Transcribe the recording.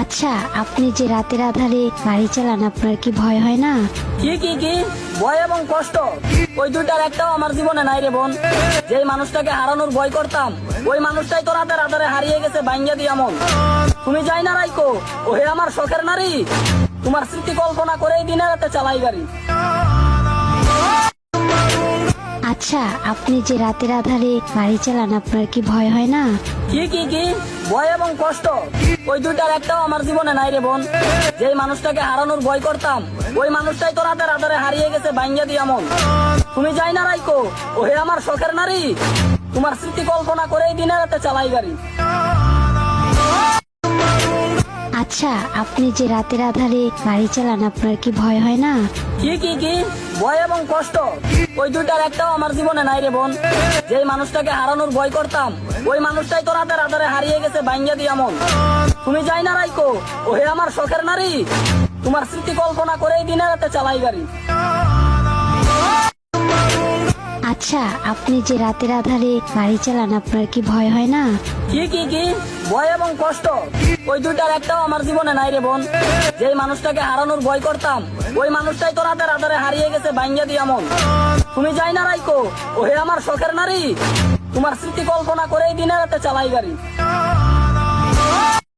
আচ্ছা, আপনি যে রাতের আধারে গাড়ি চালান, আপনার কি ভয় হয় না? কি ভয় এবং কষ্ট ওই দুইটার একটাও আমার জীবনে নাই রে বোন। যেই মানুষটাকে হারানোর ভয় করতাম, ওই মানুষটাই তো রাতের আধারে হারিয়ে গেছে ভাঙ্গা দিয়া মন। তুমি যাই না রাইকো, ওহে আমার শখের নারী। তোমার স্মৃতি কল্পনা করেই দিনে রাতে চালাই গাড়ি। আচ্ছা, আপনি যে রাতের আধারে গাড়ি চালান, আপনার কি ভয় হয় না? কি ভয় এবং কষ্ট ওই দুইটার একটাও আমার জীবনে নাই রে বোন। যেই মানুষটাকে হারানোর ভয় করতাম, ওই মানুষটাই তো রাতের আধারে হারিয়ে গেছে ভাঙ্গা দিয়া মন। তুমি যাই না রাইকো, ওহে আমার শখের নারী। তোমার স্মৃতি কল্পনা করেই দিনে রাতে চালাই গাড়ি। আচ্ছা, আপনি যে রাতের আধারে গাড়ি চালান, আপনার কি ভয় হয় না? কি ভয় এবং কষ্ট ওই দুইটার একটাও আমার জীবনে নাই রে বোন। যেই মানুষটাকে হারানোর ভয় করতাম, ওই মানুষটাই তো রাতের আধারে হারিয়ে গেছে ভাঙ্গা দিয়া মন। তুমি যাই না রাইকো, ওহে আমার শখের নারী। তোমার স্মৃতি কল্পনা করেই দিনে রাতে চালাই গাড়ি। আচ্ছা, আপনি যে রাতের আধারে গাড়ি চালান, আপনার কি ভয় হয় না? কি ভয় এবং কষ্ট ওই দুইটার একটাও আমার জীবনে নাই রে বোন। যেই মানুষটাকে হারানোর ভয় করতাম, ওই মানুষটাই তো রাতের আধারে হারিয়ে গেছে ভাঙ্গা দিয়া মন। তুমি যাই না রাইকো, ওহে আমার শখের নারী। তোমার স্মৃতি কল্পনা করেই দিনে রাতে চালাই গাড়ি।